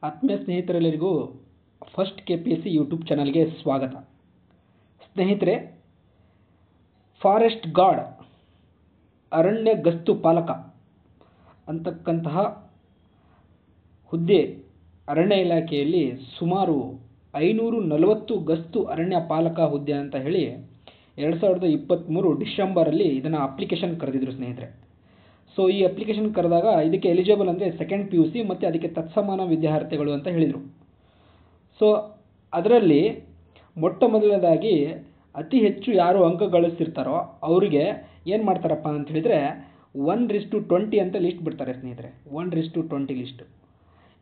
ಆತ್ಮೀಯ ಸ್ನೇಹಿತರೆಲ್ಲರಿಗೂ first KPSC YouTube ಚಾನಲ್ಗೆ ಸ್ವಾಗತ. ಸ್ನೇಹಿತರೆ, ಫಾರೆಸ್ಟ್ ಗಾರ್ಡ್ ಅರಣ್ಯ ಗಸ್ತು ಪಾಲಕ ಅಂತಕ್ಕಂತಹ ಹುದ್ದೆ ಅರಣ್ಯ ಇಲಾಖೆಯಲ್ಲಿ ಸುಮಾರು 540 ಗಸ್ತು ಅರಣ್ಯ ಪಾಲಕ ಹುದ್ದೆ ಅಂತ ಹೇಳಿ 2023 ಡಿಸೆಂಬರಲ್ಲಿ ಇದನ್ನು ಅಪ್ಲಿಕೇಶನ್ ಕರೆದಿದ್ರು ಸ್ನೇಹಿತರೆ. ಸೊ ಈ ಅಪ್ಲಿಕೇಶನ್ ಕರೆದಾಗ ಇದಕ್ಕೆ ಎಲಿಜಿಬಲ್ ಅಂದರೆ ಸೆಕೆಂಡ್ PUC ಮತ್ತು ಅದಕ್ಕೆ ತತ್ಸಮಾನ ವಿದ್ಯಾರ್ಥಿಗಳು ಅಂತ ಹೇಳಿದರು. ಸೊ ಅದರಲ್ಲಿ ಮೊಟ್ಟ ಮೊದಲನೇದಾಗಿ ಅತಿ ಹೆಚ್ಚು ಯಾರು ಅಂಕ ಗಳಿಸ್ತಿರ್ತಾರೋ ಅವರಿಗೆ ಏನು ಮಾಡ್ತಾರಪ್ಪ ಅಂತ ಹೇಳಿದರೆ 1:20 ಅಂತ ಲಿಸ್ಟ್ ಬಿಡ್ತಾರೆ ಸ್ನೇಹಿತರೆ. 1:20 ಲಿಸ್ಟು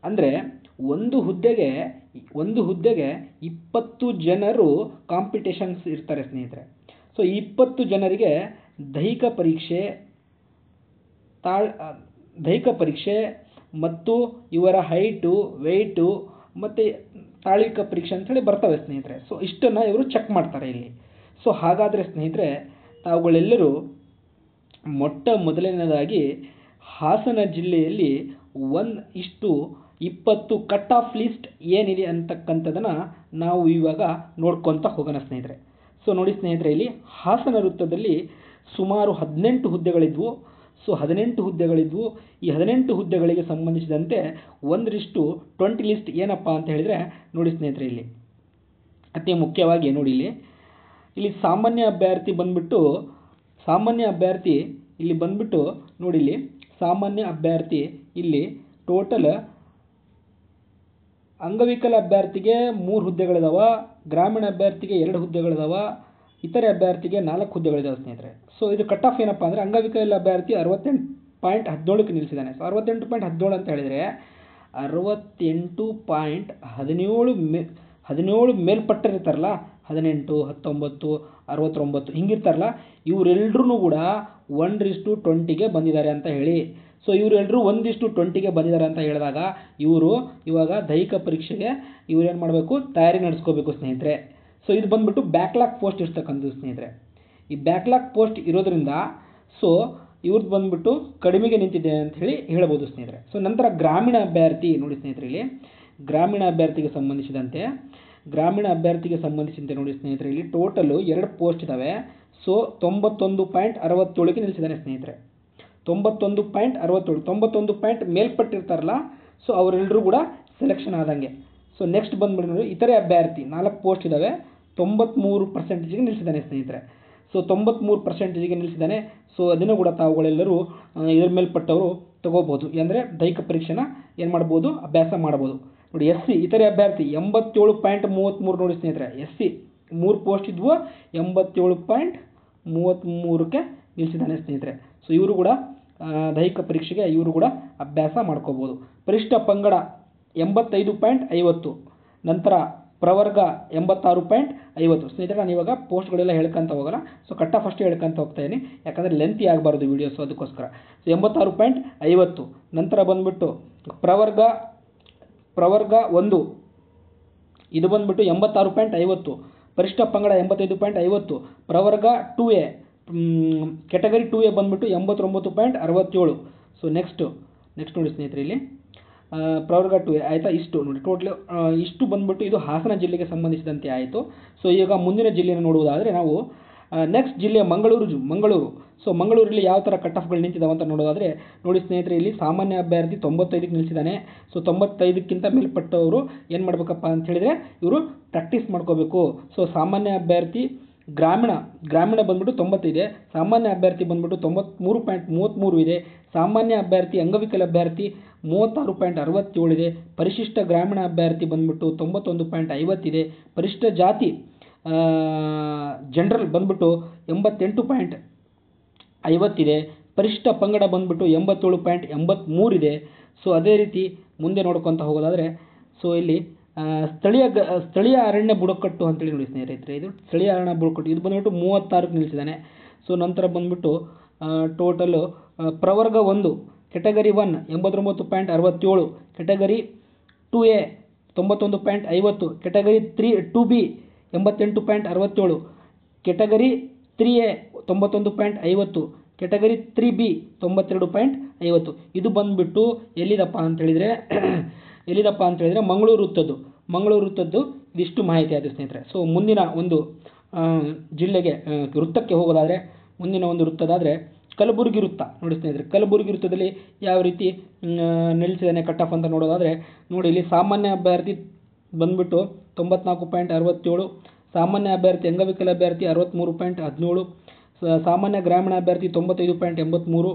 ಅಂದರೆ ಒಂದು ಹುದ್ದೆಗೆ 20 ಜನರು ಕಾಂಪಿಟೇಷನ್ಸ್ ಇರ್ತಾರೆ ಸ್ನೇಹಿತರೆ. ಸೊ 20 ಜನರಿಗೆ ದೈಹಿಕ ಪರೀಕ್ಷೆ ಮತ್ತು ಇವರ ಹೈಟು, ವೆಯ್ಟು ಮತ್ತು ತಾಳ್ವಿಕ ಪರೀಕ್ಷೆ ಅಂತೇಳಿ ಬರ್ತವೆ ಸ್ನೇಹಿತರೆ. ಸೊ ಇಷ್ಟನ್ನು ಇವರು ಚೆಕ್ ಮಾಡ್ತಾರೆ ಇಲ್ಲಿ. ಸೊ ಹಾಗಾದರೆ ಸ್ನೇಹಿತರೆ, ತಾವುಗಳೆಲ್ಲರೂ ಮೊಟ್ಟ ಮೊದಲನೇದಾಗಿ ಹಾಸನ ಜಿಲ್ಲೆಯಲ್ಲಿ 1:20 ಕಟ್ ಆಫ್ ಲಿಸ್ಟ್ ಏನಿದೆ ಅಂತಕ್ಕಂಥದ್ದನ್ನು ನಾವು ಇವಾಗ ನೋಡ್ಕೊತ ಹೋಗೋಣ ಸ್ನೇಹಿತರೆ. ಸೊ ನೋಡಿ ಸ್ನೇಹಿತರೆ, ಇಲ್ಲಿ ಹಾಸನ ವೃತ್ತದಲ್ಲಿ ಸುಮಾರು 18 ಹುದ್ದೆಗಳಿದ್ವು. ಸೊ 18 ಹುದ್ದೆಗಳಿದ್ವು. ಈ 18 ಹುದ್ದೆಗಳಿಗೆ ಸಂಬಂಧಿಸಿದಂತೆ 1:20 ಲಿಸ್ಟ್ ಏನಪ್ಪ ಅಂತ ಹೇಳಿದರೆ ನೋಡಿ ಸ್ನೇಹಿತರೆ, ಇಲ್ಲಿ ಅತಿ ಮುಖ್ಯವಾಗಿ ನೋಡಿ, ಇಲ್ಲಿ ಸಾಮಾನ್ಯ ಅಭ್ಯರ್ಥಿ ಬಂದ್ಬಿಟ್ಟು ನೋಡಿ, ಇಲ್ಲಿ ಸಾಮಾನ್ಯ ಅಭ್ಯರ್ಥಿ ಇಲ್ಲಿ ಟೋಟಲ್ ಅಂಗವಿಕಲ ಅಭ್ಯರ್ಥಿಗೆ 3 ಹುದ್ದೆಗಳಿದಾವ, ಗ್ರಾಮೀಣ ಅಭ್ಯರ್ಥಿಗೆ 2 ಹುದ್ದೆಗಳಿದಾವ, ಇತರೆ ಅಭ್ಯರ್ಥಿಗೆ 4 ಹುದ್ದೆಗಳಿದಾವೆ ಸ್ನೇಹಿತರೆ. ಸೊ ಇದು ಕಟ್ ಆಫ್ ಏನಪ್ಪ ಅಂದರೆ ಅಂಗವಿಕಲ ಅಭ್ಯರ್ಥಿ 68.17ಕ್ಕೆ ನಿಲ್ಲಿಸಿದ್ದಾನೆ. ಸೊ 68.17 ಅಂತ ಹೇಳಿದರೆ 68.17 ಮೇಲ್ಪಟ್ಟಿರ್ತಾರಲ್ಲ, 18, 19, 69 ಹಿಂಗಿರ್ತಾರಲ್ಲ, ಇವರೆಲ್ಲರೂ ಕೂಡ 1:20ಗೆ ಬಂದಿದ್ದಾರೆ ಅಂತ ಹೇಳಿ. ಸೊ ಇವರೆಲ್ಲರೂ 1:20ಗೆ ಬಂದಿದ್ದಾರೆ ಅಂತ ಹೇಳಿದಾಗ ಇವಾಗ ದೈಹಿಕ ಪರೀಕ್ಷೆಗೆ ಏನು ಮಾಡಬೇಕು, ತಯಾರಿ ನಡೆಸ್ಕೋಬೇಕು ಸ್ನೇಹಿತರೆ. ಸೊ ಇದು ಬಂದ್ಬಿಟ್ಟು ಬ್ಯಾಕ್ಲಾಗ್ ಪೋಸ್ಟ್ ಇರ್ತಕ್ಕಂಥದ್ದು ಸ್ನೇಹಿತರೆ. ಈ ಬ್ಯಾಕ್ಲಾಗ್ ಪೋಸ್ಟ್ ಇರೋದ್ರಿಂದ ಸೊ ಇವ್ರದ್ದು ಬಂದ್ಬಿಟ್ಟು ಕಡಿಮೆಗೆ ನಿಂತಿದೆ ಅಂತ ಹೇಳಿ ಹೇಳ್ಬೋದು ಸ್ನೇಹಿತರೆ. ಸೊ ನಂತರ ಗ್ರಾಮೀಣ ಅಭ್ಯರ್ಥಿ ನೋಡಿ ಸ್ನೇಹಿತರೆ, ಇಲ್ಲಿ ಗ್ರಾಮೀಣ ಅಭ್ಯರ್ಥಿಗೆ ಸಂಬಂಧಿಸಿದಂತೆ ನೋಡಿ ಸ್ನೇಹಿತರೆ, ಇಲ್ಲಿ ಟೋಟಲು 2 ಪೋಸ್ಟ್ ಇದ್ದಾವೆ. ಸೊ 91.67ಕ್ಕೆ ನಿಲ್ಲಿಸಿದ್ದಾನೆ ಸ್ನೇಹಿತರೆ. 91 ಪಾಯಿಂಟ್ ಮೇಲ್ಪಟ್ಟಿರ್ತಾರಲ್ಲ, ಸೊ ಅವರೆಲ್ಲರೂ ಕೂಡ ಸೆಲೆಕ್ಷನ್ ಆದಂಗೆ. ಸೊ ನೆಕ್ಸ್ಟ್ ಬಂದ್ಬಿಟ್ಟು ನೋಡಿ, ಇತರೆ ಅಭ್ಯರ್ಥಿ 4 ಪೋಸ್ಟ್ ಇದ್ದಾವೆ. 93%ಗೆ ನಿಲ್ಲಿಸಿದ್ದಾನೆ ಸ್ನೇಹಿತರೆ. ಸೊ 93%ಗೆ ನಿಲ್ಲಿಸಿದ್ದಾನೆ. ಸೊ ಅದನ್ನು ಕೂಡ ತಾವುಗಳೆಲ್ಲರೂ ಇದರ ಮೇಲ್ಪಟ್ಟವರು ತಗೋಬೋದು, ಅಂದರೆ ದೈಹಿಕ ಪರೀಕ್ಷೆನ ಏನು ಮಾಡ್ಬೋದು, ಅಭ್ಯಾಸ ಮಾಡ್ಬೋದು. ನೋಡಿ SC ಇತರೆ ಅಭ್ಯರ್ಥಿ 87.33 ನೋಡಿ ಸ್ನೇಹಿತರೆ. SC 3 ಪೋಸ್ಟ್ ಇದ್ವು, 87.33ಕ್ಕೆ ನಿಲ್ಲಿಸಿದ್ದಾನೆ ಸ್ನೇಹಿತರೆ. ಸೊ ಇವರು ಕೂಡ ದೈಹಿಕ ಪರೀಕ್ಷೆಗೆ ಅಭ್ಯಾಸ ಮಾಡ್ಕೋಬೋದು. ಪರಿಶಿಷ್ಟ ಪಂಗಡ 85.50, ನಂತರ ಪ್ರವರ್ಗ 86.50. ಸ್ನೇಹಿತರೆ, ನಾನು ಇವಾಗ ಪೋಸ್ಟ್ಗಳೆಲ್ಲ ಹೇಳ್ಕೊಂತ ಹೋಗಲ್ಲ. ಸೊ ಕಟ್ ಆಫ್ ಅಷ್ಟೇ ಹೇಳ್ಕೊಂತ ಹೋಗ್ತಾ ಇದ್ದೀನಿ, ಯಾಕಂದರೆ ಲೆಂತಿ ಆಗಬಾರ್ದು ವೀಡಿಯೋಸು, ಅದಕ್ಕೋಸ್ಕರ. ಸೊ 86.50, ನಂತರ ಬಂದ್ಬಿಟ್ಟು ಪ್ರವರ್ಗ 1 ಇದು ಬಂದ್ಬಿಟ್ಟು 86.50, ಪರಿಶಿಷ್ಟ ಪಂಗಡ 85.50, ಪ್ರವರ್ಗ 2A ಕೆಟಗರಿ 2A ಬಂದ್ಬಿಟ್ಟು 89.67. ಸೊ ನೆಕ್ಸ್ಟ್ ನೋಡಿ ಸ್ನೇಹಿತರೆ, ಇಲ್ಲಿ ಪ್ರವರ್ಗ 2A ಆಯಿತಾ. ಇಷ್ಟು ನೋಡಿ ಟೋಟಲ್ ಇಷ್ಟು ಬಂದ್ಬಿಟ್ಟು ಇದು ಹಾಸನ ಜಿಲ್ಲೆಗೆ ಸಂಬಂಧಿಸಿದಂತೆ ಆಯಿತು. ಸೊ ಈಗ ಮುಂದಿನ ಜಿಲ್ಲೆಯನ್ನು ನೋಡುವುದಾದರೆ ನಾವು ನೆಕ್ಸ್ಟ್ ಜಿಲ್ಲೆ ಮಂಗಳೂರು. ಸೊ ಮಂಗಳೂರಲ್ಲಿ ಯಾವ ಥರ ಕಟ್ ಆಫ್ಗಳು ನಿಂತಿದ್ದಾವೆ ಅಂತ ನೋಡೋದಾದರೆ ನೋಡಿ ಸ್ನೇಹಿತರೆ, ಇಲ್ಲಿ ಸಾಮಾನ್ಯ ಅಭ್ಯರ್ಥಿ 95ಕ್ಕೆ ನಿಲ್ಲಿಸಿದ್ದಾನೆ. ಸೊ 95ಕ್ಕಿಂತ ಮೇಲ್ಪಟ್ಟವರು ಏನು ಮಾಡಬೇಕಪ್ಪ ಅಂತ ಹೇಳಿದರೆ ಇವರು ಪ್ರಾಕ್ಟೀಸ್ ಮಾಡ್ಕೋಬೇಕು. ಸೊ ಸಾಮಾನ್ಯ ಅಭ್ಯರ್ಥಿ ಗ್ರಾಮೀಣ ಬಂದ್ಬಿಟ್ಟು 90 ಇದೆ, ಸಾಮಾನ್ಯ ಅಭ್ಯರ್ಥಿ ಬಂದ್ಬಿಟ್ಟು 93.33 ಇದೆ, ಸಾಮಾನ್ಯ ಅಭ್ಯರ್ಥಿ ಅಂಗವಿಕಲ ಅಭ್ಯರ್ಥಿ 36.67 ಇದೆ, ಪರಿಶಿಷ್ಟ ಗ್ರಾಮೀಣ ಅಭ್ಯರ್ಥಿ ಬಂದ್ಬಿಟ್ಟು 91.50 ಇದೆ, ಪರಿಶಿಷ್ಟ ಜಾತಿ ಜನರಲ್ ಬಂದ್ಬಿಟ್ಟು 88.50 ಇದೆ, ಪರಿಶಿಷ್ಟ ಪಂಗಡ ಬಂದ್ಬಿಟ್ಟು 87.83 ಇದೆ. ಸೊ ಅದೇ ರೀತಿ ಮುಂದೆ ನೋಡ್ಕೊತ ಹೋಗೋದಾದರೆ ಸೊ ಇಲ್ಲಿ ಸ್ಥಳೀಯ ಅರಣ್ಯ ಬುಡಕಟ್ಟು ಅಂತೇಳಿ ನೋಡಿ ಸ್ನೇಹಿತರೆ, ಇದು ಸ್ಥಳೀಯ ಅರಣ್ಯ ಬುಡಕಟ್ಟು ಇದು ಬಂದ್ಬಿಟ್ಟು 36ಕ್ಕೆ ನಿಲ್ಲಿಸಿದ್ದಾನೆ. ಸೊ ನಂತರ ಬಂದ್ಬಿಟ್ಟು ಟೋಟಲು ಪ್ರವರ್ಗ 1 category 1 89.67, category 2A 91.50, category 2B 88.67, category 3A 91.50, category 3B 92.50. ಇದು ಬಂದ್ಬಿಟ್ಟು ಎಲ್ಲಿದಪ್ಪ ಅಂತ ಹೇಳಿದರೆ ಎಲ್ಲಿದಪ್ಪ ಅಂತ ಹೇಳಿದರೆ ಮಂಗಳೂರು ವೃತ್ತದ್ದು ಇದಿಷ್ಟು ಮಾಹಿತಿ ಆಯಿತು ಸ್ನೇಹಿತರೆ. ಸೊ ಮುಂದಿನ ಒಂದು ಜಿಲ್ಲೆಗೆ ವೃತ್ತಕ್ಕೆ ಹೋಗೋದಾದರೆ ಮುಂದಿನ ಒಂದು ವೃತ್ತದಾದರೆ ಕಲಬುರಗಿ ವೃತ್ತ ನೋಡಿ ಸ್ನೇಹಿತರೆ. ಕಲಬುರಗಿ ವೃತ್ತದಲ್ಲಿ ಯಾವ ರೀತಿ ನಿಲ್ಲಿಸಿದ್ದಾನೆ ಕಟ್ ಆಫ್ ಅಂತ ನೋಡೋದಾದರೆ ನೋಡಿ, ಇಲ್ಲಿ ಸಾಮಾನ್ಯ ಅಭ್ಯರ್ಥಿ ಬಂದ್ಬಿಟ್ಟು 94.67, ಸಾಮಾನ್ಯ ಅಭ್ಯರ್ಥಿ ಅಂಗವಿಕಲ ಅಭ್ಯರ್ಥಿ 63.17, ಸಾಮಾನ್ಯ ಗ್ರಾಮೀಣ ಅಭ್ಯರ್ಥಿ 95.83,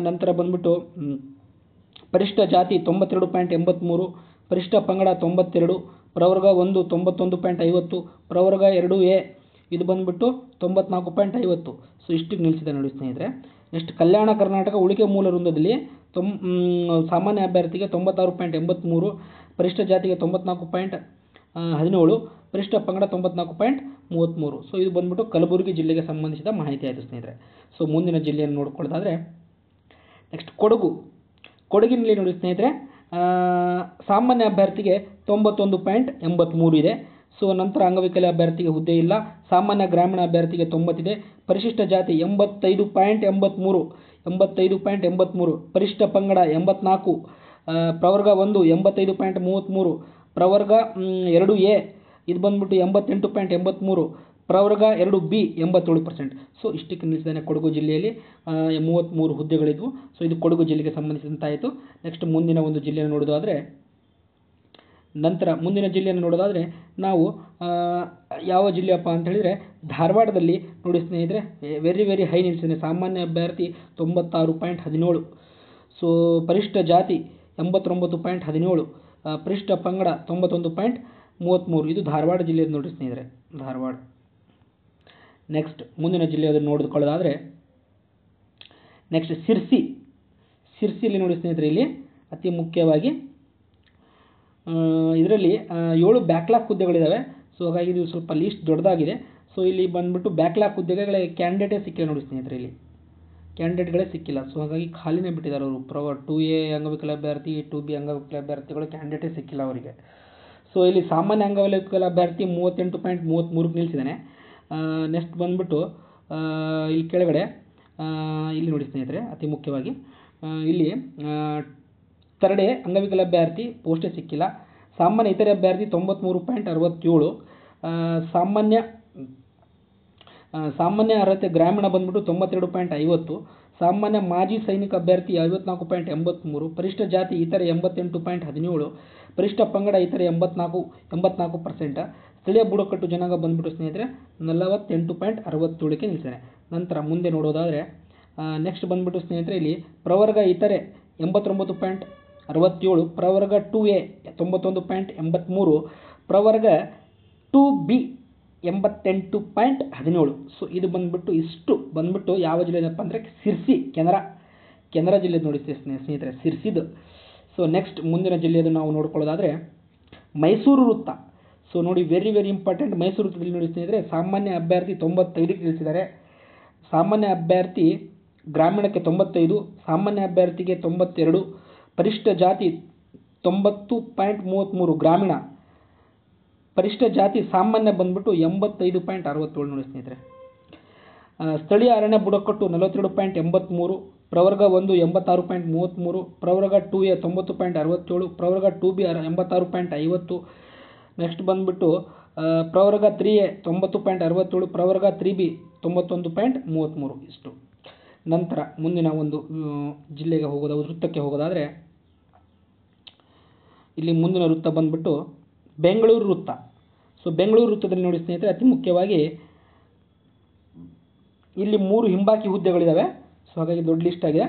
ನಂತರ ಬಂದ್ಬಿಟ್ಟು ಪರಿಶಿಷ್ಟ ಜಾತಿ 92.83, ಪರಿಶಿಷ್ಟ ಪಂಗಡ 92, ಪ್ರವರ್ಗ 1 91.50, ಪ್ರವರ್ಗ 2A ಇದು ಬಂದ್ಬಿಟ್ಟು 94.50. ಸೊ ಇಷ್ಟಿಗೆ ನಿಲ್ಲಿಸಿದೆ ನೋಡಿ ಸ್ನೇಹಿತರೆ. ನೆಕ್ಸ್ಟ್ ಕಲ್ಯಾಣ ಕರ್ನಾಟಕ ಉಳಿಕೆ ಮೂಲ ವೃಂದದಲ್ಲಿ ಸಾಮಾನ್ಯ ಅಭ್ಯರ್ಥಿಗೆ 96.83, ಪರಿಶಿಷ್ಟ ಜಾತಿಗೆ 94.17, ಪರಿಶಿಷ್ಟ ಪಂಗಡ 94.33. ಸೊ ಇದು ಬಂದ್ಬಿಟ್ಟು ಕಲಬುರಗಿ ಜಿಲ್ಲೆಗೆ ಸಂಬಂಧಿಸಿದ ಮಾಹಿತಿ ಆಯಿತು ಸ್ನೇಹಿತರೆ. ಸೊ ಮುಂದಿನ ಜಿಲ್ಲೆಯನ್ನು ನೋಡ್ಕೊಳ್ಳೋದಾದರೆ ನೆಕ್ಸ್ಟ್ ಕೊಡಗಿನಲ್ಲಿ ನೋಡಿ ಸ್ನೇಹಿತರೆ, ಸಾಮಾನ್ಯ ಅಭ್ಯರ್ಥಿಗೆ 91.83 ಇದೆ. ಸೊ ನಂತರ ಅಂಗವಿಕಲ ಅಭ್ಯರ್ಥಿಗೆ ಹುದ್ದೆ ಇಲ್ಲ. ಸಾಮಾನ್ಯ ಗ್ರಾಮೀಣ ಅಭ್ಯರ್ಥಿಗೆ 90 ಇದೆ. ಪರಿಶಿಷ್ಟ ಜಾತಿ 85.83, ಪರಿಶಿಷ್ಟ ಪಂಗಡ 84, ಪ್ರವರ್ಗ 1 85.33, ಪ್ರವರ್ಗ 2A ಇದು ಬಂದ್ಬಿಟ್ಟು 88.83, ಪ್ರವರ್ಗ 2B 87%. ಸೊ ಇಷ್ಟಕ್ಕೆ ನಿಲ್ಲಿಸಿದ್ದಾನೆ ಕೊಡಗು ಜಿಲ್ಲೆಯಲ್ಲಿ 33 ಹುದ್ದೆಗಳಿದ್ವು. ಸೊ ಇದು ಕೊಡಗು ಜಿಲ್ಲೆಗೆ ಸಂಬಂಧಿಸಿದಂತಾಯಿತು. ನೆಕ್ಸ್ಟ್ ಮುಂದಿನ ಒಂದು ಜಿಲ್ಲೆಯನ್ನು ನೋಡೋದಾದರೆ ನಾವು ಯಾವ ಜಿಲ್ಲೆಯಪ್ಪ ಅಂತ ಹೇಳಿದರೆ ಧಾರವಾಡದಲ್ಲಿ ನೋಡಿ ಸ್ನೇಹಿತರೆ, ವೆರಿ ಹೈ ನಿಲ್ಲಿಸಿದ್ದಾನೆ. ಸಾಮಾನ್ಯ ಅಭ್ಯರ್ಥಿ 96.17, ಸೊ ಪರಿಶಿಷ್ಟ ಜಾತಿ 89.17, ಪರಿಶಿಷ್ಟ ಪಂಗಡ 91.33. ಇದು ಧಾರವಾಡ ಜಿಲ್ಲೆಯದು ನೋಡಿ ಸ್ನೇಹಿತರೆ, ಧಾರವಾಡ. ನೆಕ್ಸ್ಟ್ ಮುಂದಿನ ಜಿಲ್ಲೆಯನ್ನು ನೋಡಿಕೊಳ್ಳೋದಾದರೆ ನೆಕ್ಸ್ಟ್ ಸಿರ್ಸಿಯಲ್ಲಿ ನೋಡಿ ಸ್ನೇಹಿತರೆ, ಇಲ್ಲಿ ಅತಿ ಮುಖ್ಯವಾಗಿ ಇದರಲ್ಲಿ 7 ಬ್ಯಾಕ್ಲಾಗ್ ಹುದ್ದೆಗಳಿದ್ದಾವೆ. ಸೊ ಹಾಗಾಗಿ ಇದು ಸ್ವಲ್ಪ ಲೀಸ್ಟ್ ದೊಡ್ಡದಾಗಿದೆ. ಸೊ ಇಲ್ಲಿ ಬಂದ್ಬಿಟ್ಟು ಬ್ಯಾಕ್ಲಾಗ್ ಹುದ್ದೆಗಳ ಕ್ಯಾಂಡಿಡೇಟೇ ಸಿಕ್ಕಿಲ್ಲ ನೋಡಿ ಸ್ನೇಹಿತರೆ, ಇಲ್ಲಿ ಕ್ಯಾಂಡಿಡೇಟ್ಗಳೇ ಸಿಕ್ಕಿಲ್ಲ. ಸೊ ಹಾಗಾಗಿ ಖಾಲಿನೇ ಬಿಟ್ಟಿದ್ದಾರೆ ಅವರು. 2A ಅಂಗವಿಕಲ ಅಭ್ಯರ್ಥಿ, 2B ಅಂಗವಿಕಲ ಅಭ್ಯರ್ಥಿಗಳು ಕ್ಯಾಂಡಿಡೇಟೇ ಸಿಕ್ಕಿಲ್ಲ ಅವರಿಗೆ. ಸೊ ಇಲ್ಲಿ ಸಾಮಾನ್ಯ ಅಂಗವಿಕಲ ಅಭ್ಯರ್ಥಿ 38.33 ನಿಲ್ಲಿಸಿದ್ದಾನೆ. ನೆಕ್ಸ್ಟ್ ಬಂದ್ಬಿಟ್ಟು ಇಲ್ಲಿ ಕೆಳಗಡೆ ಇಲ್ಲಿ ನೋಡಿ ಸ್ನೇಹಿತರೆ, ಅತಿ ಮುಖ್ಯವಾಗಿ ಇಲ್ಲಿ ಥರ್ಡ್ ಎ ಅಂಗವಿಕಲ ಅಭ್ಯರ್ಥಿ ಪೋಸ್ಟೇ ಸಿಕ್ಕಿಲ್ಲ. ಸಾಮಾನ್ಯ ಇತರೆ ಅಭ್ಯರ್ಥಿ 93.67, ಸಾಮಾನ್ಯ ಅರ್ಹತೆ ಗ್ರಾಮೀಣ ಬಂದ್ಬಿಟ್ಟು 92.50, ಸಾಮಾನ್ಯ ಮಾಜಿ ಸೈನಿಕ ಅಭ್ಯರ್ಥಿ 54.83, ಪರಿಶಿಷ್ಟ ಜಾತಿ ಇತರೆ 88.17, ಪರಿಶಿಷ್ಟ ಪಂಗಡ ಇತರೆ 84%, ಸ್ಥಳೀಯ ಬುಡಕಟ್ಟು ಜನಾಂಗ ಬಂದ್ಬಿಟ್ಟು ಸ್ನೇಹಿತರೆ 48.67ಕ್ಕೆ ನಿಲ್ಲಿಸಿದೆ. ನಂತರ ಮುಂದೆ ನೋಡೋದಾದರೆ ನೆಕ್ಸ್ಟ್ ಬಂದ್ಬಿಟ್ಟು ಸ್ನೇಹಿತರೆ, ಇಲ್ಲಿ ಪ್ರವರ್ಗ ಇತರೆ 89.67, ಪ್ರವರ್ಗ 2A 91.83, ಪ್ರವರ್ಗ 2B 88.17. ಸೊ ಇದು ಬಂದ್ಬಿಟ್ಟು ಇಷ್ಟು ಬಂದ್ಬಿಟ್ಟು ಯಾವ ಜಿಲ್ಲೆಯಪ್ಪ ಅಂದರೆ ಸಿರ್ಸಿ, ಕೆನರಾ ಜಿಲ್ಲೆ ನೋಡಿ ಸ್ನೇಹಿತರೆ, ಸಿರ್ಸಿದು. ಸೊ ನೆಕ್ಸ್ಟ್ ಮುಂದಿನ ಜಿಲ್ಲೆಯದು ನಾವು ನೋಡ್ಕೊಳ್ಳೋದಾದರೆ ಮೈಸೂರು ವೃತ್ತ. ಸೊ ನೋಡಿ, ವೆರಿ ಇಂಪಾರ್ಟೆಂಟ್. ಮೈಸೂರು ವೃತ್ತದಲ್ಲಿ ನೋಡಿ ಸ್ನೇಹಿತರೆ, ಸಾಮಾನ್ಯ ಅಭ್ಯರ್ಥಿ 95ಕ್ಕೆ ನಿಲ್ಲಿಸಿದ್ದಾರೆ. ಸಾಮಾನ್ಯ ಅಭ್ಯರ್ಥಿ ಗ್ರಾಮೀಣಕ್ಕೆ 95, ಸಾಮಾನ್ಯ ಅಭ್ಯರ್ಥಿಗೆ 92, ಪರಿಶಿಷ್ಟ ಜಾತಿ 90.33 ಗ್ರಾಮೀಣ, ಪರಿಶಿಷ್ಟ ಜಾತಿ ಸಾಮಾನ್ಯ ಬಂದ್ಬಿಟ್ಟು 85.67 ನೋಡಿ ಸ್ನೇಹಿತರೆ. ಸ್ಥಳೀಯ ಅರಣ್ಯ ಬುಡಕಟ್ಟು 42.83, ಪ್ರವರ್ಗ 1 86.33, ಪ್ರವರ್ಗ 2A 90.67, ಪ್ರವರ್ಗ 2B 86.50, ನೆಕ್ಸ್ಟ್ ಬಂದ್ಬಿಟ್ಟು ಪ್ರವರ್ಗ 3A 90.67, ಪ್ರವರ್ಗ 3B 91.33 ಇಷ್ಟು. ನಂತರ ಮುಂದಿನ ಒಂದು ಜಿಲ್ಲೆಗೆ ವೃತ್ತಕ್ಕೆ ಹೋಗೋದಾದರೆ ಇಲ್ಲಿ ಮುಂದಿನ ವೃತ್ತ ಬಂದ್ಬಿಟ್ಟು ಬೆಂಗಳೂರು ವೃತ್ತ. ಸೊ ಬೆಂಗಳೂರು ವೃತ್ತದಲ್ಲಿ ನೋಡಿ ಸ್ನೇಹಿತರೆ, ಅತಿ ಮುಖ್ಯವಾಗಿ ಇಲ್ಲಿ 3 ಹಿಂಬಾಕಿ ಹುದ್ದೆಗಳಿದ್ದಾವೆ. ಸೊ ಹಾಗಾಗಿ ದೊಡ್ಡ ಲಿಸ್ಟ್ ಆಗಿದೆ.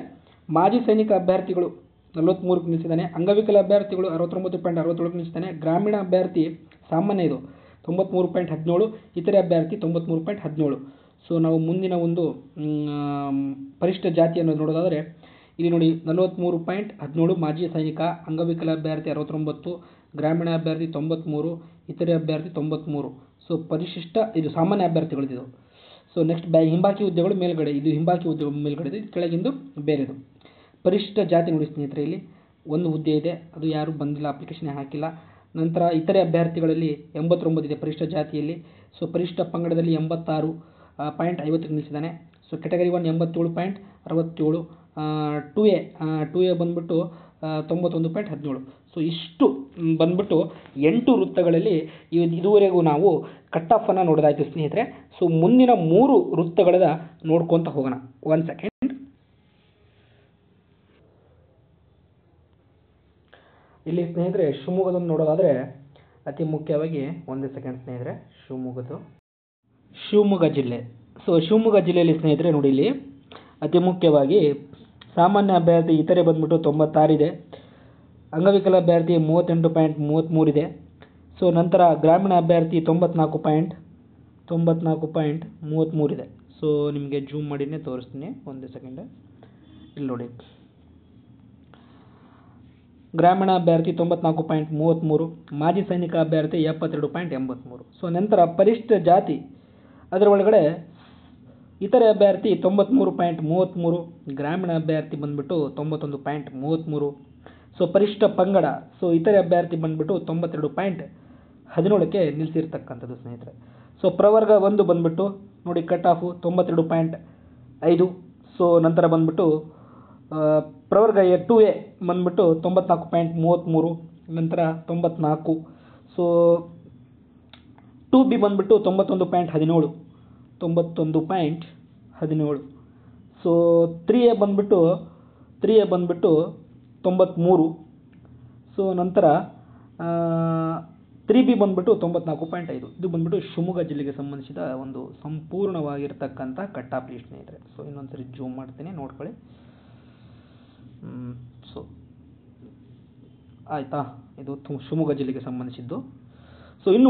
ಮಾಜಿ ಸೈನಿಕ ಅಭ್ಯರ್ಥಿಗಳು 43ಕ್ಕೆ ನಿಲ್ಲಿಸಿದ್ದಾನೆ. ಅಂಗವಿಕಲ ಅಭ್ಯರ್ಥಿಗಳು 69.67ಕ್ಕೆ ನಿಲ್ಲಿಸಿದ್ದಾನೆ. ಗ್ರಾಮೀಣ ಅಭ್ಯರ್ಥಿ ಸಾಮಾನ್ಯ ಇದು 93.17, ಇತರೆ ಅಭ್ಯರ್ಥಿ 93.17. ಸೊ ನಾವು ಮುಂದಿನ ಒಂದು ಪರಿಶಿಷ್ಟ ಜಾತಿಯನ್ನು ನೋಡೋದಾದರೆ ಇಲ್ಲಿ ನೋಡಿ 43.17 ಮಾಜಿ ಸೈನಿಕ, ಅಂಗವಿಕಲ ಅಭ್ಯರ್ಥಿ 69, ಗ್ರಾಮೀಣ ಅಭ್ಯರ್ಥಿ 93, ಇತರೆ ಅಭ್ಯರ್ಥಿ 93. ಸೊ ಪರಿಶಿಷ್ಟ ಇದು ಸಾಮಾನ್ಯ ಅಭ್ಯರ್ಥಿಗಳಿದ್ದು. ಸೊ ನೆಕ್ಸ್ಟ್ ಹಿಂಬಾಕಿ ಹುದ್ದೆಗಳು ಮೇಲ್ಗಡೆ, ಇದು ಹಿಂಬಾಕಿ ಹುದ್ದೆಗಳು ಮೇಲ್ಗಡೆ, ಇದು ಕೆಳಗಿಂದು ಬೇರೆದು. ಪರಿಶಿಷ್ಟ ಜಾತಿ ನೋಡಿ ಸ್ನೇಹಿತರೆ, ಇಲ್ಲಿ ಒಂದು ಹುದ್ದೆ ಇದೆ, ಅದು ಯಾರು ಬಂದಿಲ್ಲ, ಅಪ್ಲಿಕೇಶನ್ ಹಾಕಿಲ್ಲ. ನಂತರ ಇತರೆ ಅಭ್ಯರ್ಥಿಗಳಲ್ಲಿ 89 ಇದೆ ಪರಿಶಿಷ್ಟ ಜಾತಿಯಲ್ಲಿ. ಸೊ ಪರಿಶಿಷ್ಟ ಪಂಗಡದಲ್ಲಿ 86.50ಕ್ಕೆ ನಿಲ್ಲಿಸಿದ್ದಾನೆ. ಸೊ ಕೆಟಗರಿ 1 87.67, 2A ಬಂದ್ಬಿಟ್ಟು 91.17. ಸೊ ಇಷ್ಟು ಬಂದ್ಬಿಟ್ಟು 8 ವೃತ್ತಗಳಲ್ಲಿ ಇದುವರೆಗೂ ನಾವು ಕಟ್ ಆಫನ್ನು ನೋಡೋದಾಯಿತು ಸ್ನೇಹಿತರೆ. ಸೊ ಮುಂದಿನ 3 ವೃತ್ತಗಳ ನೋಡ್ಕೊತ ಹೋಗೋಣ. 1 ಸೆಕೆಂಡ್. ಇಲ್ಲಿ ಸ್ನೇಹಿತರೆ ಶಿವಮೊಗ್ಗದೊಂದು ನೋಡೋದಾದರೆ ಅತಿ ಮುಖ್ಯವಾಗಿ 1 ಸೆಕೆಂಡ್ ಸ್ನೇಹಿತರೆ, ಶಿವಮೊಗ್ಗ ಜಿಲ್ಲೆ. ಸೊ ಶಿವಮೊಗ್ಗ ಜಿಲ್ಲೆಯಲ್ಲಿ ಸ್ನೇಹಿತರೆ ನೋಡಿ, ಇಲ್ಲಿ ಅತಿ ಮುಖ್ಯವಾಗಿ ಸಾಮಾನ್ಯ ಅಭ್ಯರ್ಥಿ ಇತರೆ ಬಂದ್ಬಿಟ್ಟು 96 ಇದೆ, ಅಂಗವಿಕಲ ಅಭ್ಯರ್ಥಿ 38.33 ಇದೆ. ಸೊ ನಂತರ ಗ್ರಾಮೀಣ ಅಭ್ಯರ್ಥಿ 94.33 ಇದೆ. ಸೊ ನಿಮಗೆ ಜೂಮ್ ಮಾಡಿನೇ ತೋರಿಸ್ತೀನಿ, 1 ಸೆಕೆಂಡ್. ಇಲ್ಲಿ ನೋಡಿ, ಗ್ರಾಮೀಣ ಅಭ್ಯರ್ಥಿ 94.33, ಮಾಜಿ ಸೈನಿಕ ಅಭ್ಯರ್ಥಿ 72.83. ಸೊ ನಂತರ ಪರಿಶಿಷ್ಟ ಜಾತಿ ಅದರ ಒಳಗಡೆ ಇತರೆ ಅಭ್ಯರ್ಥಿ 93.33, ಗ್ರಾಮೀಣ ಅಭ್ಯರ್ಥಿ ಬಂದ್ಬಿಟ್ಟು 91.33. ಸೊ ಪರಿಶಿಷ್ಟ ಪಂಗಡ, ಸೊ ಇತರೆ ಅಭ್ಯರ್ಥಿ ಬಂದ್ಬಿಟ್ಟು 92.17ಕ್ಕೆ ನಿಲ್ಲಿಸಿರ್ತಕ್ಕಂಥದ್ದು ಸ್ನೇಹಿತರೆ. ಸೊ ಪ್ರವರ್ಗ 1 ಬಂದ್ಬಿಟ್ಟು ನೋಡಿ ಕಟ್ ಆಫು 92.5. ಸೊ ನಂತರ ಬಂದ್ಬಿಟ್ಟು ಪ್ರವರ್ಗ 2A ಬಂದ್ಬಿಟ್ಟು 94.33, ನಂತರ 94. ಸೊ 2B ಬಂದ್ಬಿಟ್ಟು 91.17. ಸೊ 3A ಬಂದ್ಬಿಟ್ಟು 93. ಸೊ ನಂತರ 3B ಬಂದ್ಬಿಟ್ಟು 94.5. ಇದು ಬಂದ್ಬಿಟ್ಟು ಶಿವಮೊಗ್ಗ ಜಿಲ್ಲೆಗೆ ಸಂಬಂಧಿಸಿದ ಒಂದು ಸಂಪೂರ್ಣವಾಗಿರ್ತಕ್ಕಂಥ ಕಟ್ ಆಫ್ ಲಿಸ್ಟ್ ಸ್ನೇಹಿತರೆ. ಸೊ ಇನ್ನೊಂದ್ಸರಿ ಜೂಮ್ ಮಾಡ್ತೀನಿ, ನೋಡ್ಕೊಳ್ಳಿ. ಸೊ ಆಯಿತಾ, ಇದು ಶಿವಮೊಗ್ಗ ಜಿಲ್ಲೆಗೆ ಸಂಬಂಧಿಸಿದ್ದು. ಸೊ ಇನ್ನು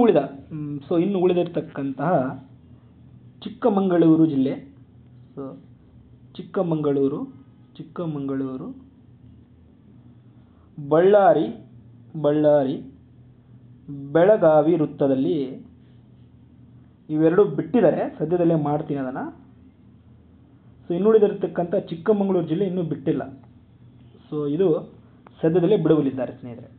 ಉಳಿದಿರ್ತಕ್ಕಂತಹ ಚಿಕ್ಕಮಗಳೂರು ಜಿಲ್ಲೆ. ಸೊ ಚಿಕ್ಕಮಗಳೂರು, ಬಳ್ಳಾರಿ, ಬೆಳಗಾವಿ ವೃತ್ತದಲ್ಲಿ ಇವೆರಡು ಬಿಟ್ಟಿದ್ದಾರೆ, ಸದ್ಯದಲ್ಲೇ ಮಾಡ್ತೀನಿ ಅದನ್ನು. ಸೊ ಇನ್ನುಳಿದಿರತಕ್ಕಂಥ ಚಿಕ್ಕಮಗಳೂರು ಜಿಲ್ಲೆ ಇನ್ನೂ ಬಿಟ್ಟಿಲ್ಲ. ಸೊ ಇದು ಸದ್ಯದಲ್ಲೇ ಬಿಡುವಲ್ಲಿದ್ದಾರೆ ಸ್ನೇಹಿತರೆ.